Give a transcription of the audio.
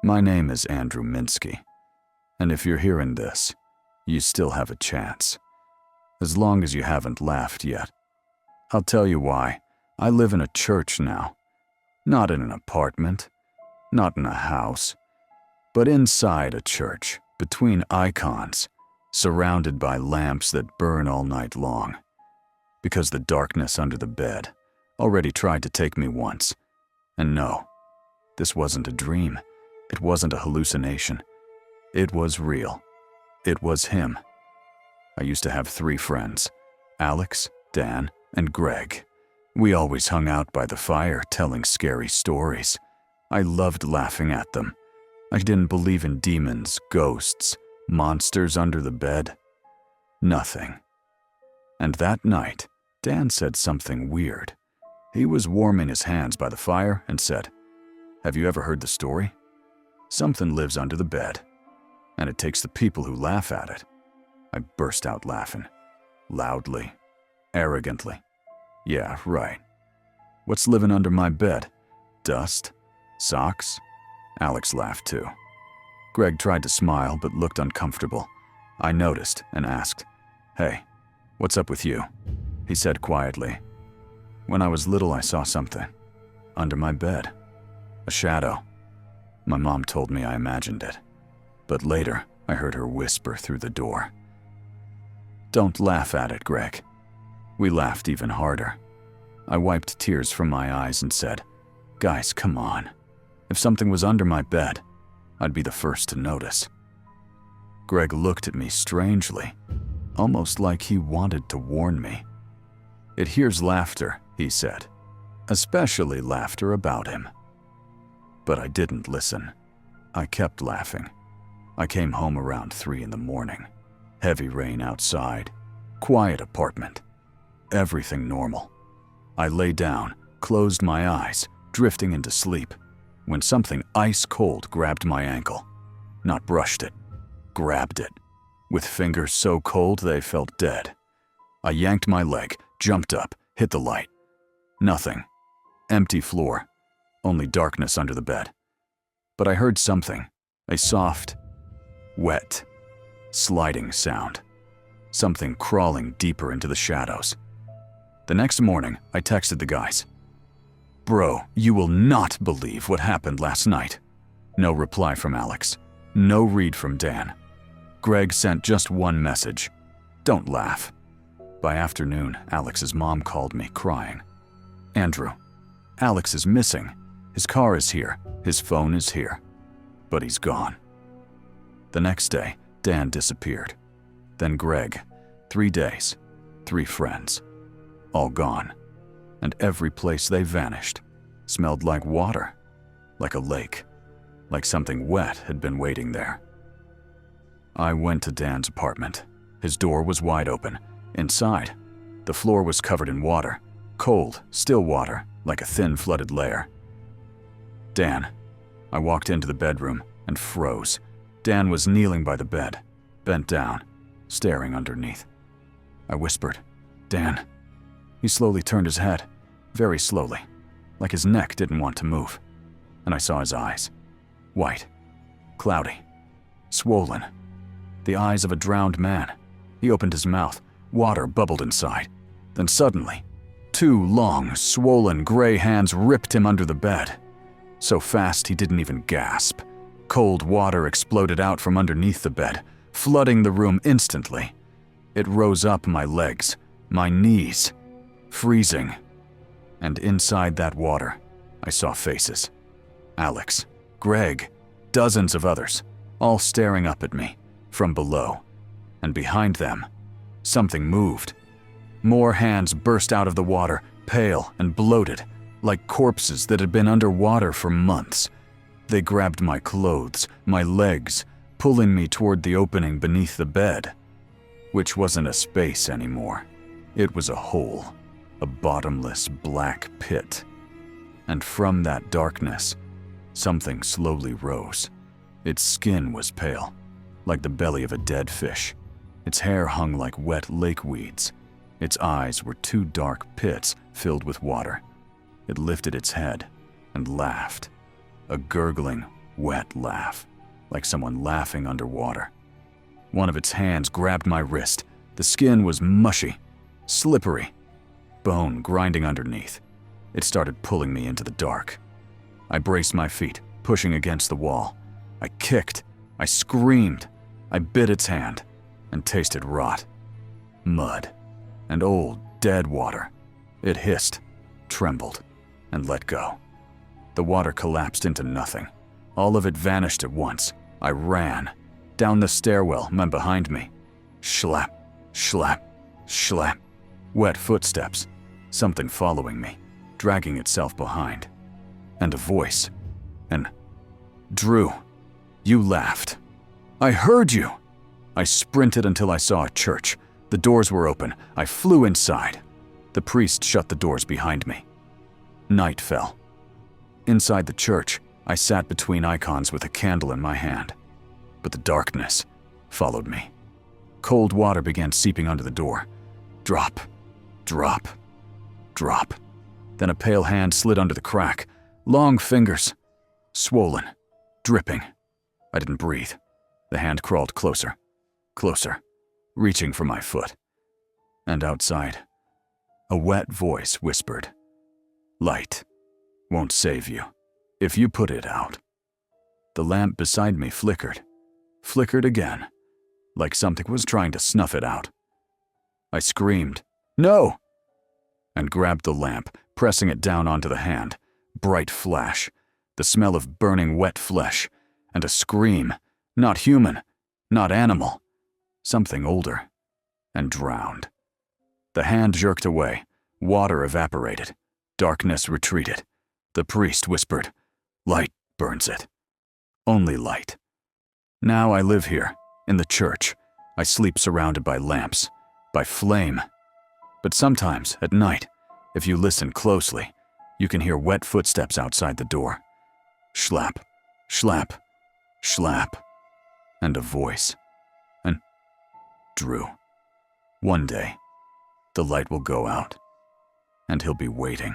My name is Andrew Minsky, and if you're hearing this, you still have a chance. As long as you haven't laughed yet. I'll tell you why. I live in a church now. Not in an apartment, not in a house, but inside a church, between icons, surrounded by lamps that burn all night long. Because the darkness under the bed already tried to take me once. And no, this wasn't a dream. It wasn't a hallucination. It was real. It was him. I used to have 3 friends, Alex, Dan, and Greg. We always hung out by the fire telling scary stories. I loved laughing at them. I didn't believe in demons, ghosts, monsters under the bed. Nothing. And that night, Dan said something weird. He was warming his hands by the fire and said, "Have you ever heard the story? Something lives under the bed, and it takes the people who laugh at it." I burst out laughing, loudly, arrogantly. "Yeah, right. What's living under my bed? Dust? Socks?" Alex laughed too. Greg tried to smile but looked uncomfortable. I noticed and asked, "Hey, what's up with you?" He said quietly, "When I was little, I saw something. Under my bed. A shadow. My mom told me I imagined it. But later, I heard her whisper through the door." "Don't laugh at it, Greg." We laughed even harder. I wiped tears from my eyes and said, "Guys, come on. If something was under my bed, I'd be the first to notice." Greg looked at me strangely, almost like he wanted to warn me. "It hears laughter," he said, "especially laughter about him." But I didn't listen. I kept laughing. I came home around 3 in the morning. Heavy rain outside. Quiet apartment. Everything normal. I lay down, closed my eyes, drifting into sleep, when something ice cold grabbed my ankle. Not brushed it, grabbed it, with fingers so cold they felt dead. I yanked my leg, jumped up, hit the light. Nothing. Empty floor. Only darkness under the bed. But I heard something. A soft, wet, sliding sound. Something crawling deeper into the shadows. The next morning, I texted the guys. "Bro, you will not believe what happened last night." No reply from Alex. No read from Dan. Greg sent just one message. "Don't laugh." By afternoon, Alex's mom called me, crying. "Andrew, Alex is missing. His car is here. His phone is here. But he's gone." The next day, Dan disappeared. Then Greg. 3 days. 3 friends. All gone. And every place they vanished smelled like water, like a lake, like something wet had been waiting there. I went to Dan's apartment. His door was wide open. Inside, the floor was covered in water, cold, still water, like a thin flooded layer. "Dan." I walked into the bedroom and froze. Dan was kneeling by the bed, bent down, staring underneath. I whispered, "Dan." He slowly turned his head, very slowly, like his neck didn't want to move. And I saw his eyes. White, cloudy, swollen. The eyes of a drowned man. He opened his mouth. Water bubbled inside. Then suddenly, 2 long, swollen gray hands ripped him under the bed. So fast he didn't even gasp. Cold water exploded out from underneath the bed, flooding the room instantly. It rose up my legs, my knees, freezing. And inside that water, I saw faces. Alex, Greg, dozens of others, all staring up at me from below. And behind them, something moved. More hands burst out of the water, pale and bloated, like corpses that had been underwater for months. They grabbed my clothes, my legs, pulling me toward the opening beneath the bed, which wasn't a space anymore. It was a hole, a bottomless black pit. And from that darkness, something slowly rose. Its skin was pale, like the belly of a dead fish. Its hair hung like wet lake weeds. Its eyes were 2 dark pits filled with water. It lifted its head and laughed, a gurgling, wet laugh, like someone laughing underwater. One of its hands grabbed my wrist. The skin was mushy, slippery, bone grinding underneath. It started pulling me into the dark. I braced my feet, pushing against the wall. I kicked, I screamed, I bit its hand, and tasted rot, mud, and old, dead water. It hissed, trembled, and let go. The water collapsed into nothing. All of it vanished at once. I ran. Down the stairwell, men behind me. Schlap, schlap, schlap. Wet footsteps. Something following me, dragging itself behind. And a voice. And, Drew, you laughed. I heard you. I sprinted until I saw a church. The doors were open. I flew inside. The priest shut the doors behind me. Night fell. Inside the church, I sat between icons with a candle in my hand. But the darkness followed me. Cold water began seeping under the door. Drop, drop, drop. Then a pale hand slid under the crack. Long fingers. Swollen. Dripping. I didn't breathe. The hand crawled closer. Closer. Reaching for my foot. And outside, a wet voice whispered, "Light won't save you if you put it out." The lamp beside me flickered. Flickered again, like something was trying to snuff it out. I screamed, "No!" and grabbed the lamp, pressing it down onto the hand. Bright flash, the smell of burning wet flesh, and a scream, not human, not animal, something older, and drowned. The hand jerked away, water evaporated, darkness retreated. The priest whispered, "Light burns it. Only light." Now I live here, in the church. I sleep surrounded by lamps, by flame. But sometimes, at night, if you listen closely, you can hear wet footsteps outside the door. Schlap, schlap, schlap, and a voice. And Drew, one day, the light will go out, and he'll be waiting.